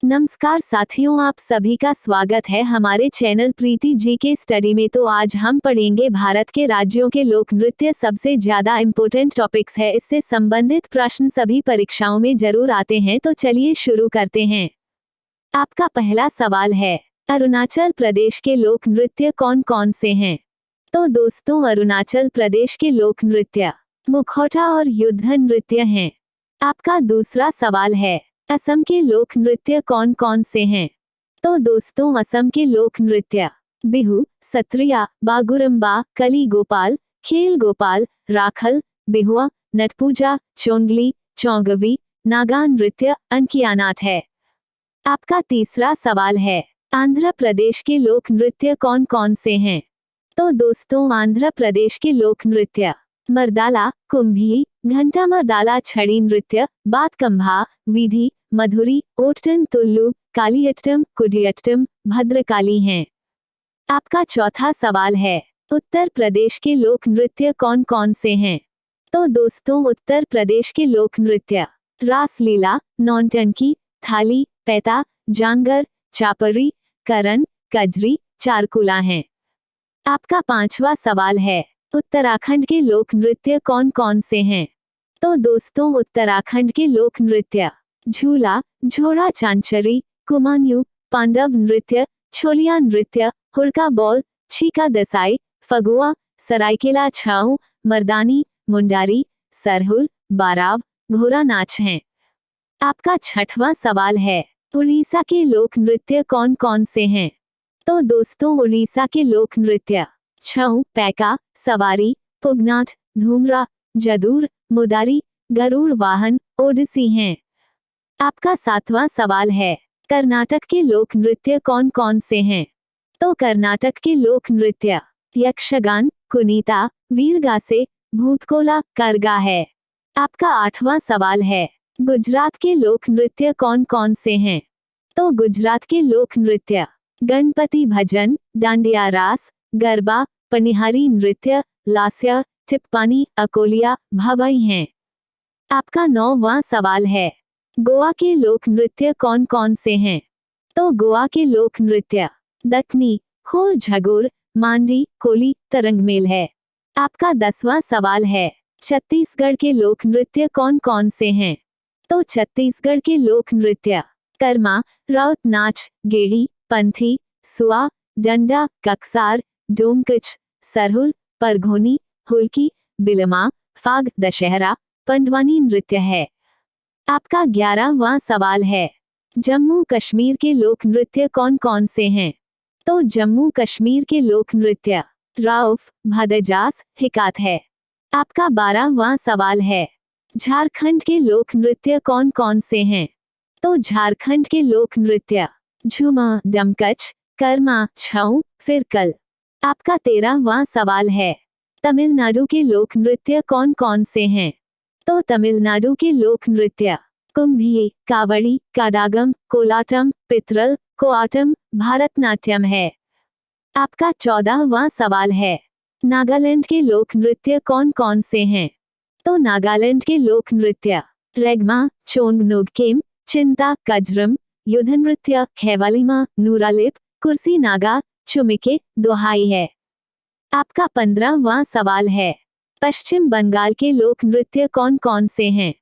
नमस्कार साथियों, आप सभी का स्वागत है हमारे चैनल प्रीति जी के स्टडी में। तो आज हम पढ़ेंगे भारत के राज्यों के लोक नृत्य। सबसे ज्यादा इम्पोर्टेंट टॉपिक्स है, इससे संबंधित प्रश्न सभी परीक्षाओं में जरूर आते हैं। तो चलिए शुरू करते हैं। आपका पहला सवाल है, अरुणाचल प्रदेश के लोक नृत्य कौन कौन से हैं? तो दोस्तों, अरुणाचल प्रदेश के लोक नृत्य मुखौटा और युद्ध नृत्य हैं। आपका दूसरा सवाल है, असम के लोक नृत्य कौन कौन से हैं? तो दोस्तों, असम के लोक नृत्य बिहू, सत्रिया, बागुरुम्बा, कली गोपाल, खेल गोपाल, राखल, बिहुआ, नटपूजा, चोंगली, चौगवी, नागा नृत्य, अंकियानाट है। आपका तीसरा सवाल है, आंध्र प्रदेश के लोक नृत्य कौन कौन से हैं? तो दोस्तों, आंध्र प्रदेश के लोक नृत्य मर्दाला, कुंभी, घंटा मर्दाला, छड़ी नृत्य, बातकंभा, विधि, मधुरी, ओटन तुल्लू, कालियट्टम, कुडियट्टम, भद्रकाली हैं। आपका चौथा सवाल है, उत्तर प्रदेश के लोक नृत्य कौन कौन से हैं? तो दोस्तों, उत्तर प्रदेश के लोक नृत्य रासलीला, नौटंकी, थाली, पैता, जांगर, चापरी, करन, कजरी, चारकुला हैं। आपका पांचवा सवाल है, उत्तराखंड के लोक नृत्य कौन कौन से हैं? तो दोस्तों, उत्तराखंड के लोक नृत्य झूला, झोड़ा चांचरी, कुमायूं, पांडव नृत्य, छोलिया नृत्य, हुड़का बॉल, छीका दसाई, फगुआ, सरायकेला छाऊ, मर्दानी, मुंडारी, सरहुल, बाराव, घोड़ा नाच हैं। आपका छठवां सवाल है, उड़ीसा के लोक नृत्य कौन कौन से हैं? तो दोस्तों, उड़ीसा के लोक नृत्य छऊ, पैका, सवारी, पुगनाट, धूमरा, जदूर, मुदारी, गरुड़ वाहन, ओडिसी हैं। आपका सातवां सवाल है, कर्नाटक के लोक नृत्य कौन कौन से हैं? तो कर्नाटक के लोक नृत्य यक्षगान, कुनीता, वीरगासे, भूतकोला, करगा है। आपका आठवां सवाल है, गुजरात के लोक नृत्य कौन कौन से हैं? तो गुजरात के लोक नृत्य गणपति भजन, डांडिया रास, गरबा, पनिहारी नृत्य, लास्य, टिप्पानी, अकोलिया, भवाई हैं। आपका नौवां सवाल है, गोवा के लोक नृत्य कौन कौन से हैं? तो गोवा के लोक नृत्य दक्कनी, खोल झगोर, मांडी, कोली, तरंगमेल है। आपका 10वां सवाल है, छत्तीसगढ़ के लोक नृत्य कौन कौन से हैं? तो छत्तीसगढ़ के लोक नृत्य कर्मा, राउत नाच, गेड़ी, पंथी, सुआ, डंडा, कक्सार, डोमकच, सरहुल, परघोनी, हुल्की, बिलमा, फाग, दशहरा, पंडवानी नृत्य है। आपका 11वां सवाल है, जम्मू कश्मीर के लोक नृत्य कौन कौन से हैं? तो जम्मू कश्मीर के लोक नृत्य राउफ, भदजास, हिकात है। आपका 12वां सवाल है, झारखंड के लोक नृत्य कौन कौन से हैं? तो झारखंड के लोक नृत्य झूमा, डमकच, कर्मा, छऊ, फिरकल। आपका 13वां सवाल है, तमिलनाडु के लोक नृत्य कौन कौन से हैं? तो तमिलनाडु के लोक नृत्य कुंभी, कावड़ी, काडागम, कोलाटम, पितरल, कोआटम, भारतनाट्यम है। आपका 14वां सवाल है, नागालैंड के लोक नृत्य कौन कौन से हैं? तो नागालैंड के लोक नृत्य रेगमा, चोंगनोगकेम, चिंता, कजरम, युद्ध नृत्य खेवालिमा, नूरालिप, कुर्सी नागा, चुमिके, दोहाई है। आपका 15वां सवाल है, पश्चिम बंगाल के लोक नृत्य कौन कौन से हैं?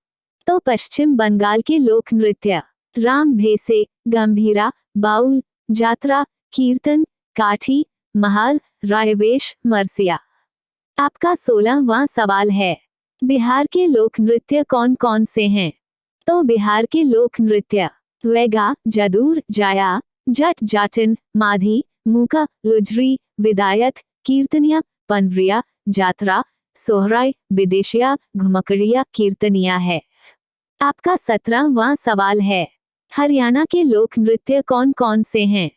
तो पश्चिम बंगाल के लोक नृत्य राम भेसे, गंभीरा, बाउल, जात्रा, कीर्तन, काठी, महाल, रायवेश, मरसिया। आपका 16वां सवाल है, बिहार के लोक नृत्य कौन कौन से हैं? तो बिहार के लोक नृत्य वेगा, जदूर, जाया, जट, जाटिन, माधी, मूका, लुजरी, विदायत, कीर्तनिया, पनवरिया, जात्रा, सोहराय, विदेशिया, घुमकड़िया, कीर्तनिया है। आपका 17वां सवाल है, हरियाणा के लोक नृत्य कौन कौन से हैं?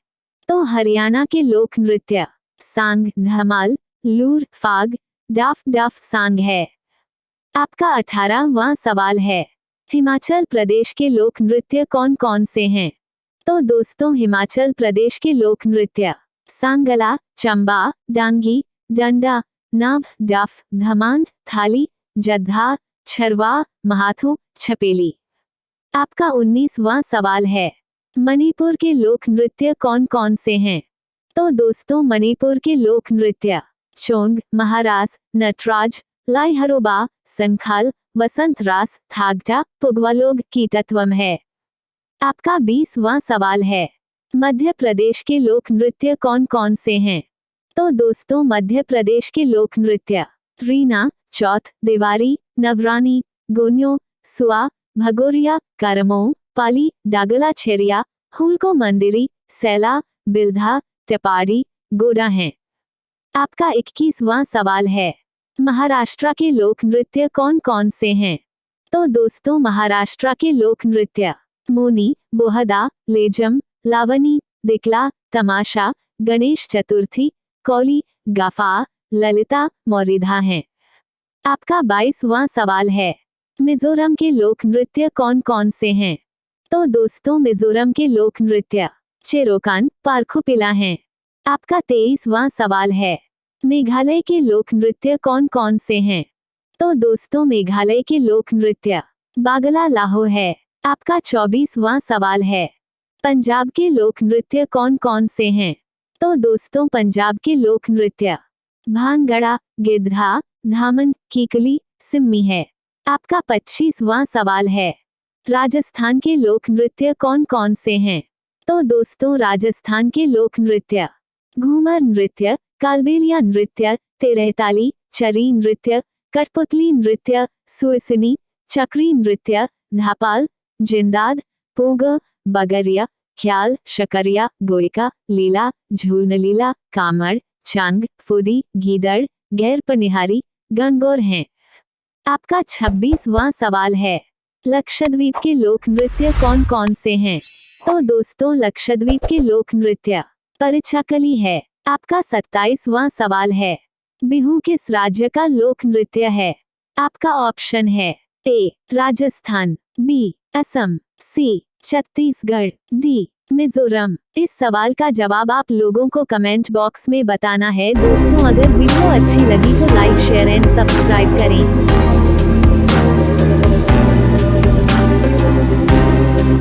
तो हरियाणा के लोक नृत्य सांग, धमाल, लूर, फाग, डाफ डाफ सांग है। आपका 18वां सवाल है, हिमाचल प्रदेश के लोक नृत्य कौन कौन से हैं? तो दोस्तों, हिमाचल प्रदेश के लोक नृत्य सांगला, चंबा, डांगी, डंडा, नाव, डाफ, धमान, थाली, जद्धा, छरवा, महाथू, छपेली। आपका 19वां सवाल है, मणिपुर के लोक नृत्य कौन कौन से हैं? तो दोस्तों मणिपुर के लोक नृत्य चोंग, महारास, नटराज, लाइहरोबा, संखाल, वसंत रास, थागटा, पुगवालोग की तत्वम है। आपका 20वां सवाल है, मध्य प्रदेश के लोक नृत्य कौन कौन से हैं? तो दोस्तों मध्य प्रदेश के लोक नृत्य रीना, चौथ, देवारी, नवरानी, गोन्यो, सुआ, भगोरिया, करमो, पाली, डागला छेरिया, हुलको मंदिरी, सैला, बिल्धा, टपारी, गोडा हैं। आपका 21वां सवाल है, महाराष्ट्र के लोक नृत्य कौन कौन से हैं? तो दोस्तों महाराष्ट्र के लोक नृत्य मोनी, बोहदा, लेजम, लावनी, दिकला, तमाशा, गणेश चतुर्थी, कौली, गाफा, ललिता, मोरिधा हैं। आपका 22वां सवाल है, मिजोरम के लोक नृत्य कौन कौन से हैं? तो दोस्तों मिजोरम के लोक नृत्य चेरोकान, पारखुपिला हैं। आपका 23वां सवाल है, मेघालय के लोक नृत्य कौन कौन से हैं? तो दोस्तों मेघालय के लोक नृत्य बागला लाहो है। आपका 24वां सवाल है, पंजाब के लोक नृत्य कौन कौन से हैं? तो दोस्तों पंजाब के लोक नृत्य भांगड़ा, गिद्धा, धामन, कीकली, सिम्मी है। आपका 25वां सवाल है, राजस्थान के लोक नृत्य कौन कौन से हैं? तो दोस्तों राजस्थान के लोक नृत्य घूमर नृत्य, कालबेलिया नृत्य, तेरहताली, चरी नृत्य, कठपुतली नृत्य, सुइसनी, चक्री नृत्य, धापाल, जिंदाद, पूग, बगरिया, ख्याल, शकरिया, गोयका, लीला, झूलनलीला, कामड़, चांग, फुदी, गीदड़, गैर पनिहारी, गणगौर हैं। आपका 26वां सवाल है, लक्षद्वीप के लोक नृत्य कौन कौन से हैं? तो दोस्तों लक्षद्वीप के लोक नृत्य परिचाकली है। आपका 27वां सवाल है, बिहू किस राज्य का लोक नृत्य है? आपका ऑप्शन है ए राजस्थान, बी असम, सी छत्तीसगढ़, डी मिजोरम। इस सवाल का जवाब आप लोगों को कमेंट बॉक्स में बताना है। दोस्तों अगर वीडियो अच्छी लगी तो लाइक, शेयर एंड सब्सक्राइब करें।